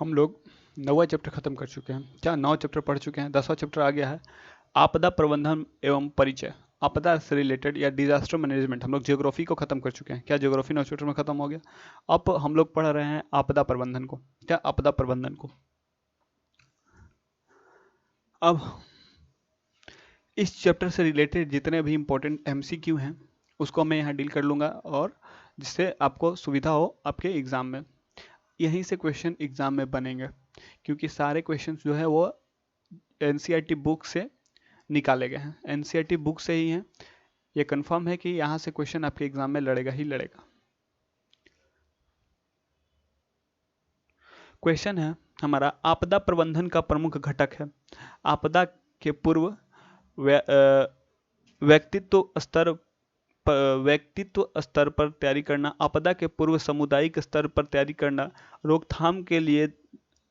हम लोग 9वां चैप्टर खत्म कर चुके हैं। क्या 9 चैप्टर पढ़ चुके हैं? 10वां चैप्टर आ गया है, आपदा प्रबंधन एवं परिचय। आपदा से रिलेटेड या डिजास्टर मैनेजमेंट हम लोग ज्योग्राफी को खत्म कर चुके हैं। क्या ज्योग्राफी 9 चैप्टर में खत्म हो गया? अब हम लोग पढ़ रहे हैं आपदा प्रबंधन को। क्या आपदा प्रबंधन को अब इस चैप्टर से रिलेटेड जितने भी इंपॉर्टेंट एमसीक्यू हैं उसको मैं यहाँ डील कर लूँगा, और जिससे आपको सुविधा हो आपके एग्ज़ाम में। यहीं से क्वेश्चन एग्ज़ाम में बनेंगे, क्योंकि सारे क्वेश्चन जो है वो एनसीईआरटी बुक से निकाले गए हैं, एनसीईआरटी बुक से ही हैं। ये कंफर्म है कि यहाँ से क्वेश्चन आपके एग्ज़ाम में लड़ेगा ही लड़ेगा। क्वेश्चन है हमारा, आपदा प्रबंधन का प्रमुख घटक है। आपदा के पूर्व व्यक्तित्व स्तर व्यक्तित्व स्तर पर तैयारी करना, आपदा के पूर्व सामुदायिक स्तर पर तैयारी करना, रोकथाम के लिए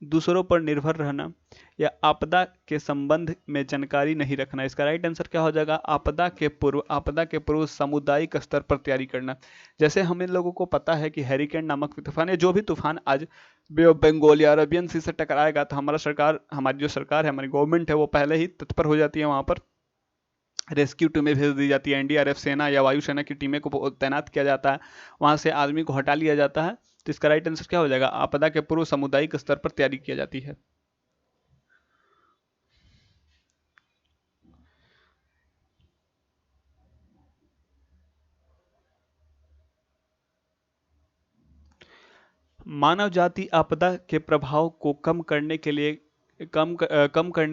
दूसरों पर निर्भर रहना, या आपदा के संबंध में जानकारी नहीं रखना। इसका राइट आंसर क्या हो जाएगा? आपदा के पूर्व सामुदायिक स्तर पर तैयारी करना। जैसे हम इन लोगों को पता है कि हैरिकेन नामक तूफान या जो भी तूफान आज बे ऑफ बंगाल या अरबियन सी से टकराएगा, तो हमारी जो सरकार है, हमारी गवर्नमेंट है, वो पहले ही तत्पर हो जाती है, वहां पर रेस्क्यू टीमें भेज दी जाती है, एनडीआरएफ सेना या वायुसेना की टीमें को तैनात किया जाता है, वहां से आदमी को हटा लिया जाता है। तो इसका राइट आंसर क्या हो जाएगा? आपदा के पूर्व सामुदायिक स्तर पर तैयारी की जाती है। मानव जाति आपदा के प्रभाव को कम करने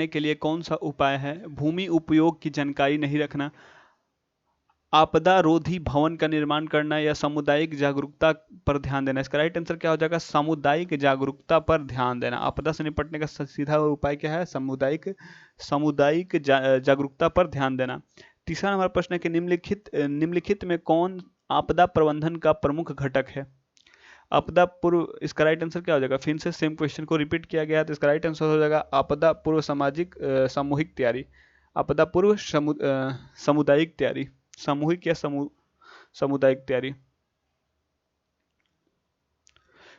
के लिए कौन सा उपाय है? भूमि उपयोग की जानकारी नहीं रखना, आपदा रोधी भवन का निर्माण करना, या सामुदायिक जागरूकता पर ध्यान देना। इसका राइट आंसर क्या हो जाएगा? सामुदायिक जागरूकता पर ध्यान देना। आपदा से निपटने का सीधा उपाय क्या है? सामुदायिक जागरूकता पर ध्यान देना। तीसरा हमारा प्रश्न है कि निम्नलिखित में कौन आपदा प्रबंधन का प्रमुख घटक है? आपदा पूर्व, इसका राइट आंसर क्या हो जाएगा? फिर से सेम क्वेश्चन को रिपीट किया गया है, तो इसका राइट आंसर हो जाएगा आपदा पूर्व सामूहिक तैयारी। आपदा पूर्व सामुदायिक तैयारी, सामूहिक या सामुदायिक तैयारी।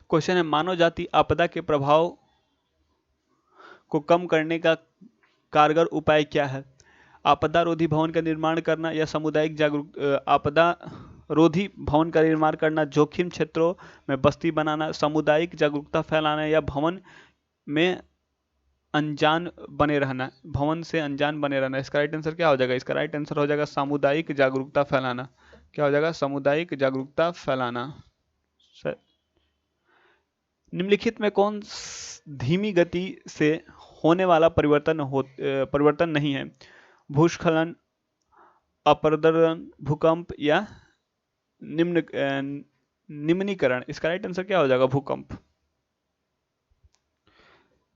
क्वेश्चन है, मानव जाति आपदा के प्रभाव को कम करने का कारगर उपाय क्या है? आपदा रोधी भवन का निर्माण करना, या आपदा रोधी भवन का निर्माण करना, जोखिम क्षेत्रों में बस्ती बनाना, सामुदायिक जागरूकता फैलाना, या में भवन से अनजान बने रहना। इसका राइट आंसर क्या हो जाएगा? इसका राइट आंसर हो जाएगा सामुदायिक जागरूकता फैलाना। क्या हो जाएगा? सामुदायिक जागरूकता फैलाना। निम्नलिखित में कौन धीमी गति से होने वाला परिवर्तन नहीं है? भूस्खलन, अपरदन, भूकंप, या निम्नीकरण। इसका राइट आंसर क्या हो जाएगा? भूकंप।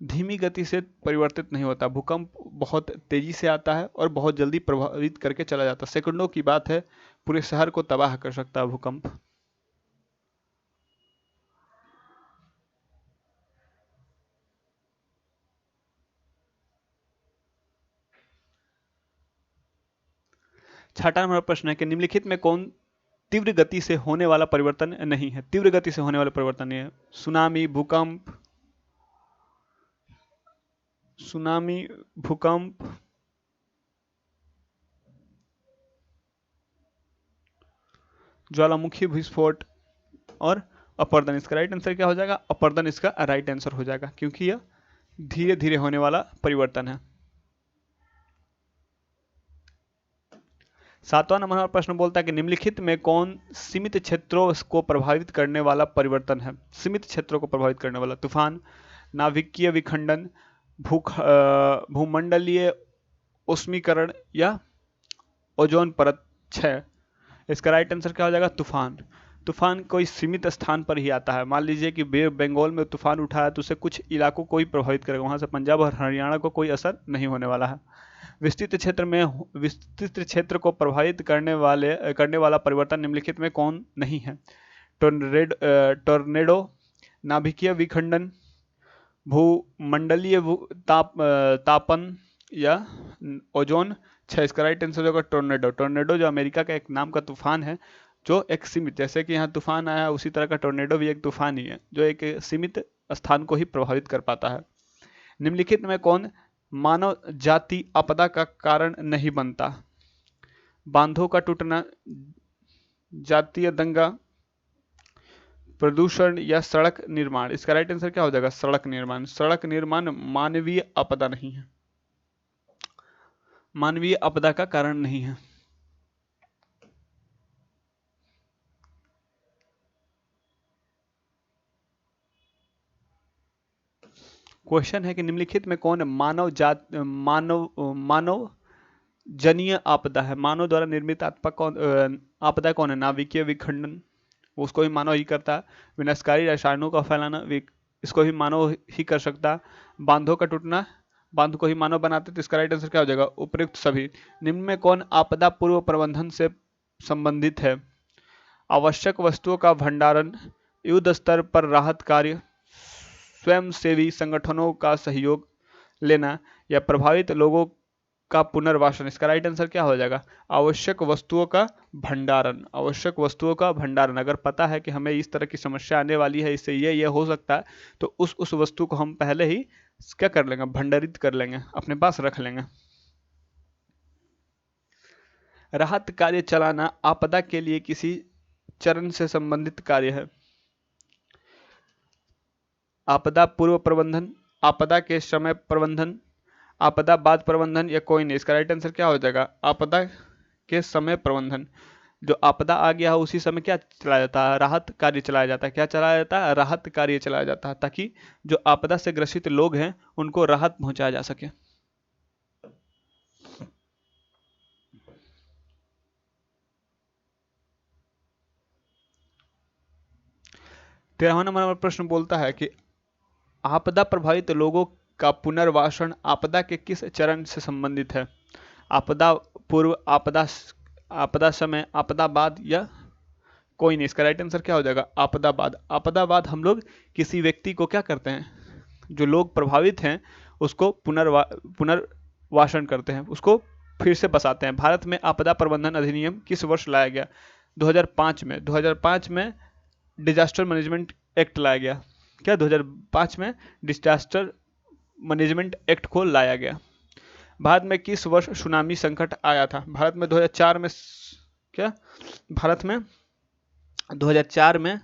धीमी गति से परिवर्तित नहीं होता, भूकंप बहुत तेजी से आता है और बहुत जल्दी प्रभावित करके चला जाता है। सेकंडों की बात है, पूरे शहर को तबाह कर सकता है भूकंप। छठा नंबर प्रश्न है कि निम्नलिखित में कौन तीव्र गति से होने वाला परिवर्तन नहीं है? तीव्र गति से होने वाला परिवर्तन नहीं है। सुनामी, भूकंप, ज्वालामुखी विस्फोट और अपर्दन। इसका राइट आंसर क्या हो जाएगा? अपर्दन इसका राइट आंसर हो जाएगा, क्योंकि यह धीरे धीरे होने वाला परिवर्तन है। सातवां नंबर का प्रश्न बोलता है कि निम्नलिखित में कौन सीमित क्षेत्रों को प्रभावित करने वाला परिवर्तन है? सीमित क्षेत्रों को प्रभावित करने वाला, तूफान, नाभिकीय विखंडन, भूमंडलीय उष्मीकरण, या ओजोन परत क्षय। इसका राइट आंसर क्या हो जाएगा? तूफान। तूफान कोई सीमित स्थान पर ही आता है। मान लीजिए कि बे बंगाल में तूफान उठा है, तो उससे कुछ इलाकों को ही प्रभावित करेगा, वहां से पंजाब और हरियाणा को कोई असर नहीं होने वाला है। विस्तृत क्षेत्र को प्रभावित करने वाला परिवर्तन निम्नलिखित में कौन नहीं है? टोर्नेडो, नाभिकीय विखंडन, भूमंडलीय तापन, या ओजोन क्षय। इसका राइट आंसर होगा टोर्नेडो। टोर्नेडो जो अमेरिका का एक नाम का तूफान है, जो एक सीमित, जैसे कि यहाँ तूफान आया उसी तरह का टोर्नेडो भी एक तूफान ही है जो एक सीमित स्थान को ही प्रभावित कर पाता है। निम्नलिखित में कौन मानव जाति आपदा का कारण नहीं बनता? बांधों का टूटना, जातीय दंगा, प्रदूषण या सड़क निर्माण। इसका राइट आंसर क्या हो जाएगा? सड़क निर्माण। सड़क निर्माण मानवीय आपदा नहीं है, मानवीय आपदा का कारण नहीं है। क्वेश्चन है कि निम्नलिखित में कौन मानव जनीय आपदा है? मानव द्वारा निर्मित आपदा कौन है? नाभिकीय विखंडन, उसको भी मानव ही करता है। विनाशकारी रसायनों का फैलाना, इसको भी मानव ही कर सकता है। बांधों का टूटना, बांध को ही मानव बनाते। तो इसका राइट आंसर क्या हो जाएगा? उपयुक्त सभी। निम्न में कौन आपदा पूर्व प्रबंधन से संबंधित है? आवश्यक वस्तुओं का भंडारण, युद्ध स्तर पर राहत कार्य, स्वयंसेवी संगठनों का सहयोग लेना या प्रभावित लोगों का पुनर्वासन। इसका राइट आंसर क्या हो जाएगा? आवश्यक वस्तुओं का भंडारण। आवश्यक वस्तुओं का भंडारण, अगर पता है कि हमें इस तरह की समस्या आने वाली है, इससे ये हो सकता है, तो उस वस्तु को हम पहले ही क्या कर लेंगे? भंडारित कर लेंगे, अपने पास रख लेंगे। राहत कार्य चलाना आपदा के लिए किसी चरण से संबंधित कार्य है। आपदा पूर्व प्रबंधन, आपदा के समय प्रबंधन, आपदा बाद प्रबंधन या कोई नहीं। इसका राइट आंसर क्या हो जाएगा? आपदा के समय प्रबंधन। जो आपदा आ गया है उसी समय क्या चलाया जाता है? राहत कार्य चलाया जाता है। क्या चलाया जाता है? राहत कार्य चलाया जाता है, ताकि जो आपदा से ग्रसित लोग हैं उनको राहत पहुंचाया जा सके। 13वां नंबर प्रश्न बोलता है कि आपदा प्रभावित लोगों का पुनर्वासन आपदा के किस चरण से संबंधित है? आपदा पूर्व, आपदा समय, आपदा बाद या कोई नहीं। इसका राइट आंसर क्या हो जाएगा? आपदा बाद। आपदा बाद हम लोग किसी व्यक्ति को क्या करते हैं? जो लोग प्रभावित हैं उसको पुनर्वासन करते हैं, उसको फिर से बसाते हैं। भारत में आपदा प्रबंधन अधिनियम किस वर्ष लाया गया? 2005 में। 2005 में डिजास्टर मैनेजमेंट एक्ट लाया गया। क्या 2005 में डिजास्टर मैनेजमेंट एक्ट को लाया गया। भारत में किस वर्ष सुनामी संकट आया था? भारत में 2004 में। क्या भारत में 2004 में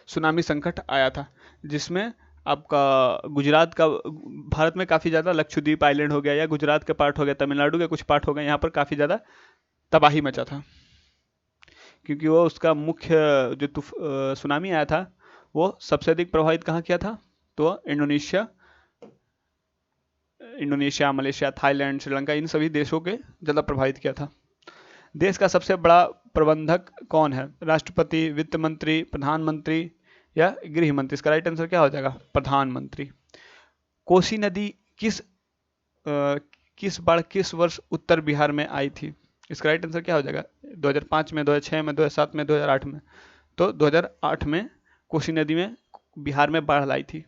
सुनामी संकट आया था, जिसमें आपका गुजरात का, भारत में काफ़ी ज़्यादा लक्षद्वीप आइलैंड हो गया या गुजरात के पार्ट हो गया, तमिलनाडु के कुछ पार्ट हो गए, यहाँ पर काफ़ी ज़्यादा तबाही मचा था, क्योंकि वो उसका मुख्य जो सुनामी आया था वो सबसे अधिक प्रभावित कहाँ किया था? तो इंडोनेशिया, मलेशिया, थाईलैंड, श्रीलंका, इन सभी देशों के ज़्यादा प्रभावित किया था। देश का सबसे बड़ा प्रबंधक कौन है? राष्ट्रपति, वित्त मंत्री, प्रधानमंत्री या गृह मंत्री। इसका राइट आंसर क्या हो जाएगा? प्रधानमंत्री। कोसी नदी किस बाढ़ किस वर्ष उत्तर बिहार में आई थी? इसका राइट आंसर क्या हो जाएगा? 2005 में, 2006 में, 2007 में, 2008 में। तो 2008 में कोसी नदी में बिहार में बाढ़ लाई थी।